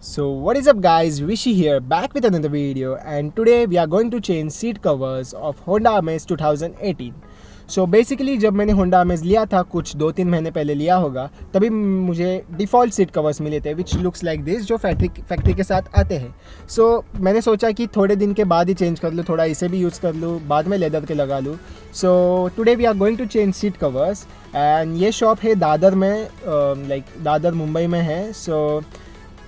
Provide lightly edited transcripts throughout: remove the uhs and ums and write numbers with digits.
So what is up guys, Rishi here back with another video, and today we are going to change seat covers of Honda Amaze 2018. So basically जब मैंने Honda Amaze लिया था कुछ 2-3 महीने पहले लिया होगा, तभी मुझे डिफ़ॉल्ट सीट कवर्स मिले थे विच लुक्स लाइक दिस, जो फैक्ट्री के साथ आते हैं. सो मैंने सोचा कि थोड़े दिन के बाद ही चेंज कर लूँ, थोड़ा इसे भी यूज़ कर लूँ, बाद में लेदर के लगा लूँ. So today we are going to change seat covers and ये शॉप है दादर में, दादर मुंबई में है. सो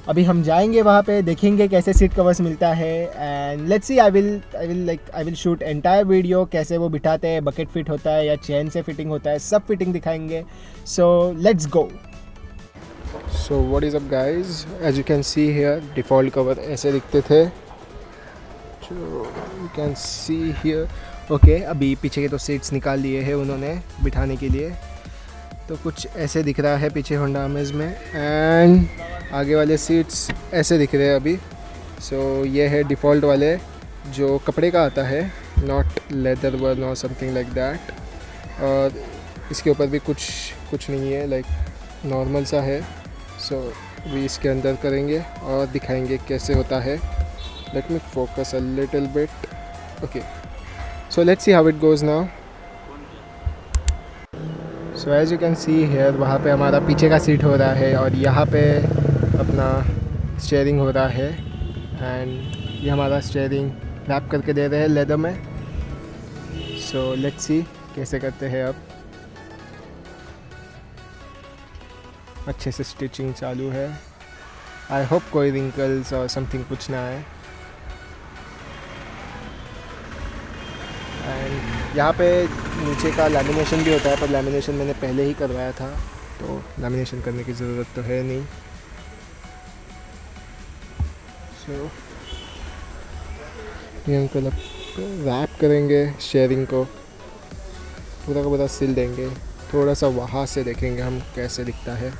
अभी हम जाएंगे वहाँ पे, देखेंगे कैसे सीट कवर्स मिलता है and let's see. I will shoot entire video, कैसे वो बिठाते हैं, बकेट फिट होता है या चेन से फिटिंग होता है, सब फिटिंग दिखाएंगे. So let's go. So what is up guys, as you can see here default cover ऐसे दिखते थे, जो you can see here. Okay, अभी पीछे के तो सीट्स निकाल लिए हैं उन्होंने बिठाने के लिए, तो कुछ ऐसे दिख रहा है पीछे होंडा अमेज में, एंड आगे वाले सीट्स ऐसे दिख रहे हैं अभी. सो ये है डिफ़ॉल्ट वाले जो कपड़े का आता है, नॉट लेदर वन और समथिंग लाइक दैट. और इसके ऊपर भी कुछ नहीं है, लाइक नॉर्मल सा है. सो अभी इसके अंदर करेंगे और दिखाएंगे कैसे होता है. Let me focus a little bit. Okay, so let's see how it goes now. So as you can see here, वहाँ पे हमारा पीछे का सीट हो रहा है और यहाँ पे अपना स्टीयरिंग हो रहा है. एंड ये हमारा स्टीयरिंग रैप करके दे रहे हैं लेदर में. सो लेट्स सी कैसे करते हैं. अब अच्छे से स्टिचिंग चालू है. आई होप कोई रिंकल्स और समथिंग कुछ ना आए. एंड यहाँ पे नीचे का लैमिनेशन भी होता है, पर लैमिनेशन मैंने पहले ही करवाया था, तो लैमिनेशन करने की ज़रूरत तो है नहीं. सो ये अंकल अब रैप करेंगे शेयरिंग को, पूरा का पूरा सिल देंगे. थोड़ा सा वहाँ से देखेंगे हम कैसे दिखता है.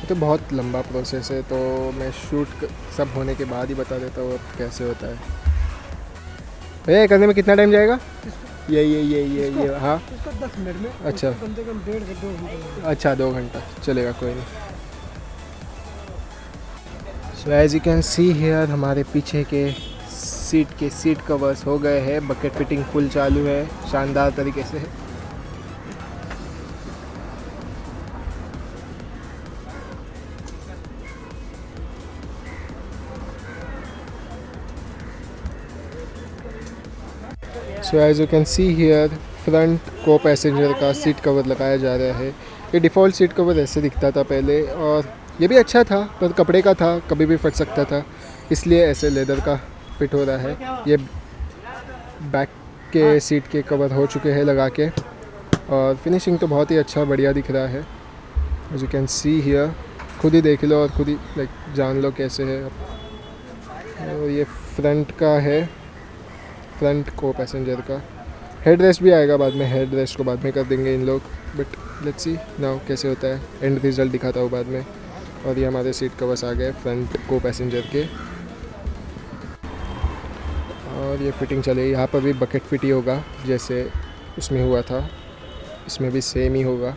तो बहुत लंबा प्रोसेस है, तो मैं सब होने के बाद ही बता देता हूँ अब कैसे होता है. भैया करने में कितना टाइम जाएगा? ये हाँ, इसको 10 मिनट में. अच्छा, कम से कम 1.5 से 2 घंटे. अच्छा 2 घंटा चलेगा, कोई नहीं. So as you can see here, हमारे पीछे के सीट कवर्स हो गए हैं. बकेट फिटिंग फुल चालू है शानदार तरीके से. So as you can see here, front को पैसेंजर का सीट कवर लगाया जा रहा है. ये डिफ़ॉल्ट सीट कवर ऐसे दिखता था पहले, और ये भी अच्छा था, पर कपड़े का था, कभी भी फट सकता था, इसलिए ऐसे लेदर का फिट हो रहा है. ये बैक के सीट के कवर हो चुके हैं लगा के, और फिनिशिंग तो बहुत ही अच्छा बढ़िया दिख रहा है. As you can see here, खुद ही देख लो और खुद ही लाइक जान लो कैसे है. और ये फ्रंट का है, फ्रंट को पैसेंजर का. हेड रेस्ट भी आएगा बाद में, हेड रेस्ट को बाद में कर देंगे इन लोग, बट लेट्स सी नाउ कैसे होता है. एंड रिजल्ट दिखाता हूँ बाद में. और ये हमारे सीट कवर्स आ गए फ्रंट को पैसेंजर के, और ये फिटिंग चले. यहाँ पर भी बकेट फिट ही होगा जैसे उसमें हुआ था, इसमें भी सेम ही होगा.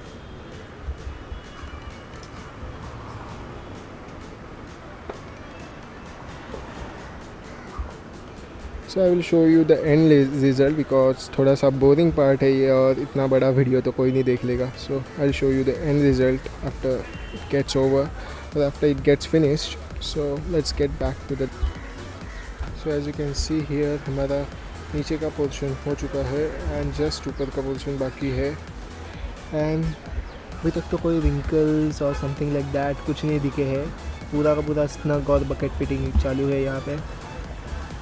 So I will show you the end result, because थोड़ा सा बोरिंग पार्ट है ये, और इतना बड़ा वीडियो तो कोई नहीं देख लेगा. So I will show you the end result after it gets over, और after it gets finished. So let's get back to the. So as you can see here, हमारा नीचे का पोर्शन हो चुका है एंड जस्ट ऊपर का portion बाकी है. एंड अभी तक तो कोई रिंकल्स और समथिंग लाइक दैट कुछ नहीं दिखे हैं. पूरा का पूरा स्नग और बकेट फिटिंग चालू है यहाँ पे.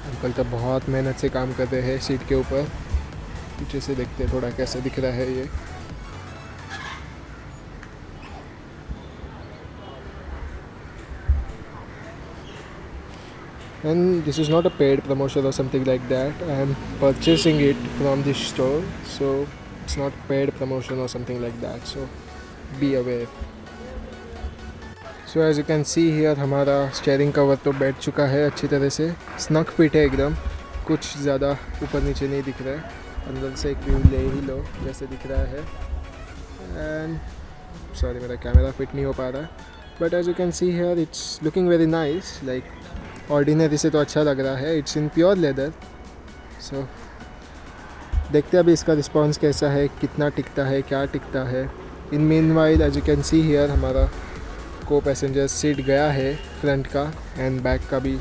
अंकल तो बहुत मेहनत से काम कर रहे हैं सीट के ऊपर. पीछे से देखते हैं थोड़ा कैसे दिख रहा है ये. And this is not a paid promotion or something like that. I am purchasing it from this store, so it's not paid promotion or something like that, so be aware. So as you can see here हमारा steering cover तो बैठ चुका है अच्छी तरह से, स्नक fit है एकदम, कुछ ज़्यादा ऊपर नीचे नहीं दिख रहा है। अंदर से एक व्यू ले ही लो जैसे दिख रहा है। एंड सॉरी मेरा कैमरा फिट नहीं हो पा रहा है, but as you can see here it's looking very nice, like ordinary से तो अच्छा लग रहा है। It's in pure leather. So देखते हैं अभी इसका रिस्पॉन्स कैसा है, कितना टिकता है, क्या टिकता है। In meanwhile as you can see here हमारा को पैसेंजर सीट गया है फ्रंट का, एंड बैक का भी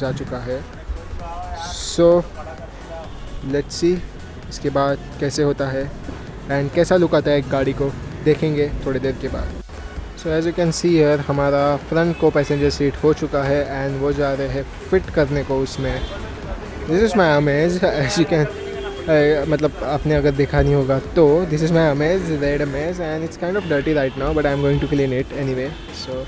जा चुका है। सो लेट्स सी इसके बाद कैसे होता है एंड कैसा लुक आता है एक गाड़ी को, देखेंगे थोड़ी देर के बाद। So as you can see here हमारा फ्रंट को पैसेंजर सीट हो चुका है एंड वो जा रहे हैं फिट करने को उसमें। This is my Amaze, as you can मतलब आपने अगर देखा नहीं होगा तो this is my Amaze, red Amaze, and it's kind of dirty right now but I am going to clean it anyway. So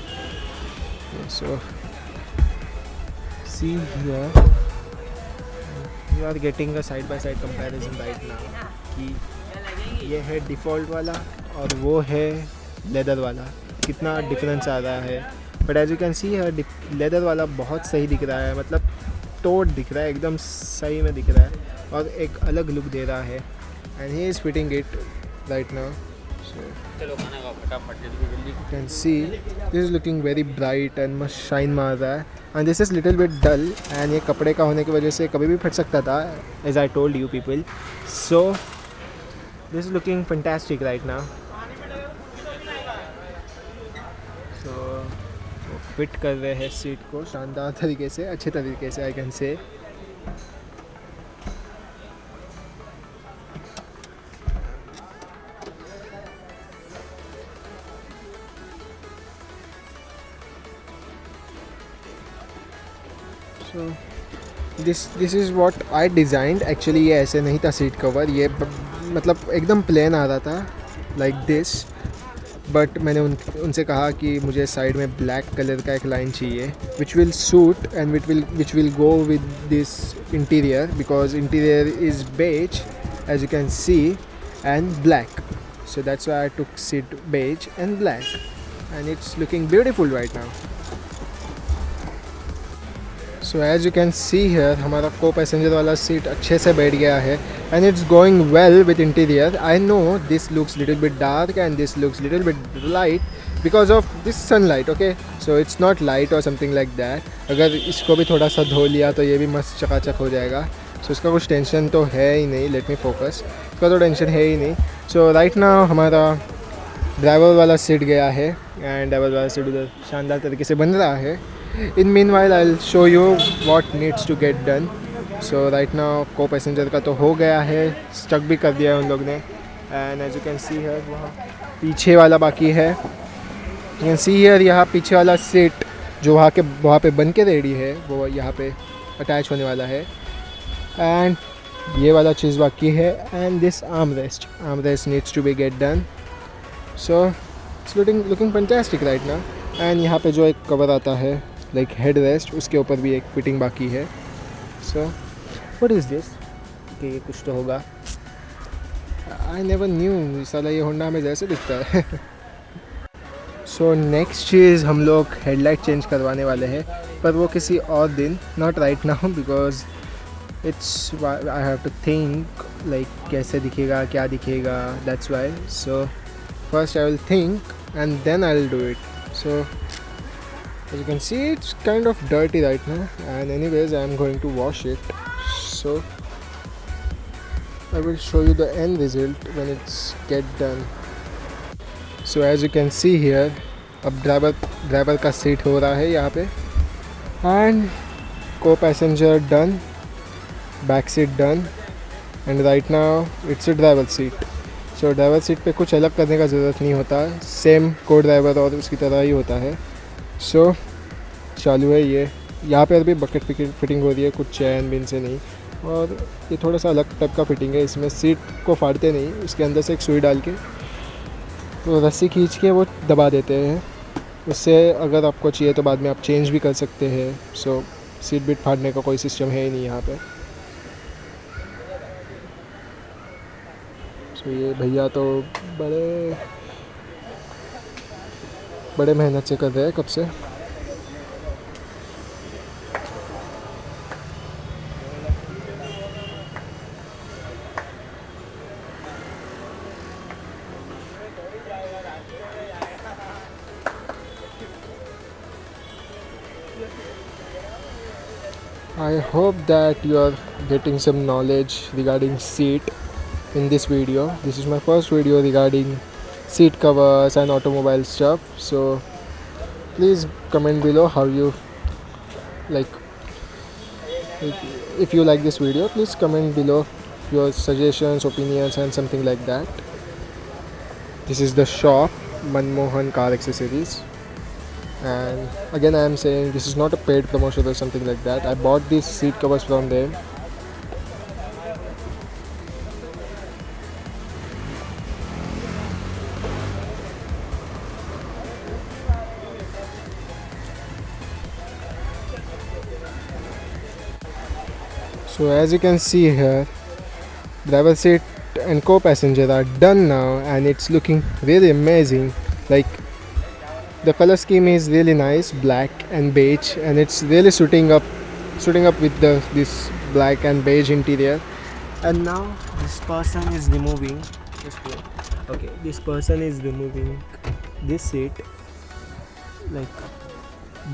see here you are getting a side by side comparison right now कि ये है default वाला और वो है leather वाला, कितना difference आ रहा है। But as you can see leather वाला बहुत सही दिख रहा है, मतलब तोड़ दिख रहा है, एकदम सही में दिख रहा है और एक अलग लुक दे रहा है। And he is fitting it right now. So चलो खाना खाओ फटाफट जल्दी। you can see this is looking very bright and मस्त शाइन मार रहा है, and this is little bit dull, and ये कपड़े का होने की वजह से कभी भी फट सकता था, as I told you people. So this is looking fantastic right now. So वो फिट कर रहे हैं सीट को शानदार तरीके से, अच्छे तरीके से I can say. So this is what I designed actually। ये ऐसे नहीं था सीट कवर, ये मतलब एकदम प्लेन आ रहा था लाइक दिस, बट मैंने उनसे कहा कि मुझे साइड में ब्लैक कलर का एक लाइन चाहिए which will suit and which will go with this interior, because interior is beige as you can see and black. So that's why I took seat beige and black, and it's looking beautiful right now. So as you can see here हमारा co passenger वाला seat अच्छे से बैठ गया है and it's going well with interior. I know this looks little bit dark and this looks little bit light because of this sunlight, okay? So it's not light or something like that. अगर इसको भी थोड़ा सा धो लिया तो ये भी मस्त चकाचक हो जाएगा। So इसका कुछ टेंशन तो है ही नहीं, let me focus, इसका तो टेंशन है ही नहीं। So right now हमारा ड्राइवर वाला सीट गया है एंड ड्राइवर वाला सीट उधर शानदार तरीके से बन रहा है। In meanwhile I will show you what needs to get done. So right now co passenger का तो हो गया है, स्टक भी कर दिया है उन लोग ने, and as you can see here वहाँ पीछे वाला बाकी है। यू कैन सी हियर यहाँ पीछे वाला सीट जो वहाँ पे बन के रेडी है वो यहाँ पे अटैच होने वाला है, एंड ये वाला चीज़ बाकी है, and this arm rest needs to be get done. So it's looking fantastic right now. And यहाँ पे जो एक कवर आता है लाइक हेड रेस्ट, उसके ऊपर भी एक फिटिंग बाकी है। सो व्हाट इज़ दिस कि ये कुछ तो होगा, आई नेवर न्यू साला ये होंडा में जैसे दिखता है। सो नेक्स्ट चीज़ हम लोग हेडलाइट चेंज करवाने वाले हैं, पर वो किसी और दिन, not right now because it's I have to think like कैसे दिखेगा, क्या दिखेगा, that's why. So first I will think and then I'll do it. So as you can see it's kind of dirty right now, and anyways I'm going to wash it, so I will show you the end result when it's get done. So as you can see here अब driver का seat हो रहा है यहाँ पे, and को passenger done, back seat done, and right now it's a driver seat. So driver seat पे कुछ अलग करने का ज़रूरत नहीं होता, सेम को ड्राइवर और उसकी तरह ही होता है। सो चालू है ये, यहाँ पे अभी बकेट फिटिंग हो रही है, कुछ चैन बिन से नहीं, और ये थोड़ा सा अलग टाइप का फिटिंग है। इसमें सीट को फाड़ते नहीं, उसके अंदर से एक सुई डाल के तो रस्सी खींच के वो दबा देते हैं, उससे अगर आपको चाहिए तो बाद में आप चेंज भी कर सकते हैं। सो सीट बीट फाड़ने का कोई सिस्टम है ही नहीं यहाँ पे। सो ये भैया तो बड़े मेहनत से कर रहे हैं कब से। I hope that you are getting some knowledge regarding seat in this video. This is my first video regarding seat covers and automobile stuff. So please comment below how you like. If you like this video, please comment below your suggestions, opinions, and something like that. This is the shop Manmohan Car Accessories. And again, I am saying this is not a paid promotion or something like that. I bought these seat covers from them. So as you can see here, driver seat and co-passenger are done now, and it's looking really amazing. Like, the color scheme is really nice, black and beige, and it's really suiting up with this black and beige interior. And now this person is removing this person is removing this seat, like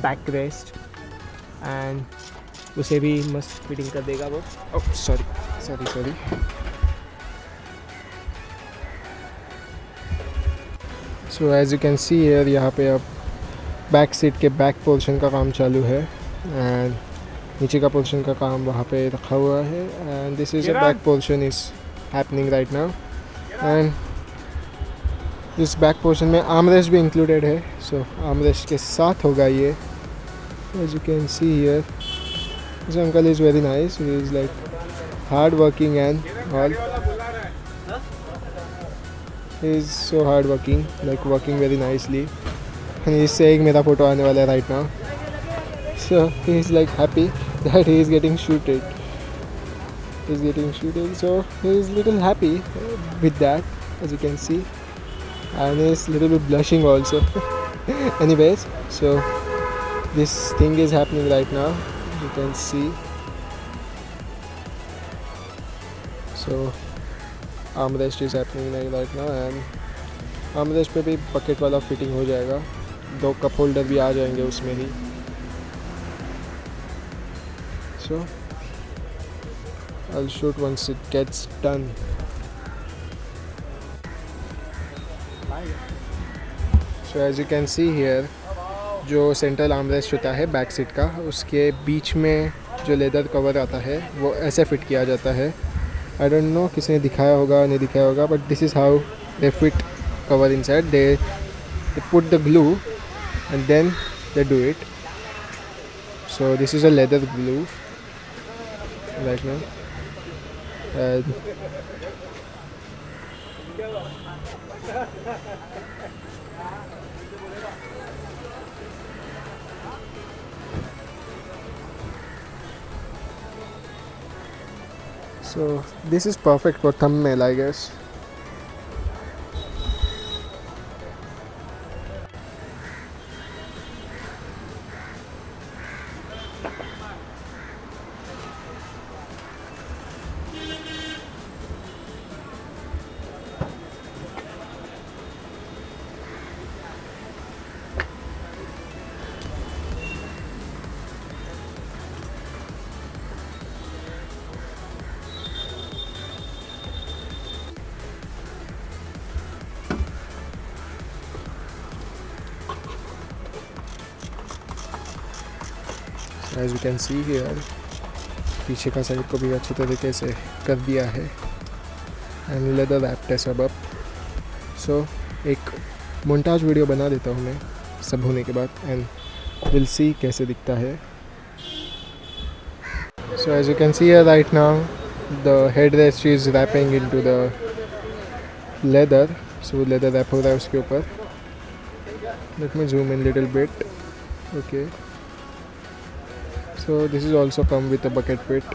backrest, and उसे भी मस्त fitting कर देगा वो। Sorry so as you can see here, यहाँ पे अब back seat के बैक पोर्शन का काम चालू है, एंड नीचे का पोर्शन का काम वहाँ पे रखा हुआ है, and this is a back portion is happening right now. And इस बैक पोर्शन में आर्मरेस्ट भी इंक्लूडेड है, सो आर्मरेस्ट के साथ होगा ये। As you can see here, this uncle is very nice. He is like hard working and all. He is so hard working, like working very nicely. And he is saying मेरा photo आने वाला है right now. So he is like happy that he is getting shooted. He is getting shooted. So he is little happy with that, as you can see. And he is little bit blushing also. Anyways, so this thing is happening right now. You can see. So armrest is happening right now, and armrest पे भी bucket वाला fitting हो जाएगा, 2 cup holder भी आ जाएंगे उसमें ही। So I'll shoot once it gets done. So as you can see here, जो central armrest होता है बैक सीट का, उसके बीच में जो लेदर कवर आता है वो ऐसे फिट किया जाता है। आई डोंट नो किसी ने दिखाया होगा नहीं दिखाया होगा, but this is how they fit cover inside. They put the glue and then they do it. So this is a leather glue right now, and so this is perfect for thumbnail, I guess. As you can see here, पीछे का side को भी अच्छी तरीके से कर दिया है, एंड लेदर रैप्ड है सब अब। सो एक मोन्टाज वीडियो बना देता हूँ मैं सब होने के बाद, एंड विल सी कैसे दिखता है। So as you can see here right now, the head rest is wrapping into the leather. So leather wrap हो रहा है उसके ऊपर। Let me zoom in little bit. Okay, so this is also come with a bucket pit.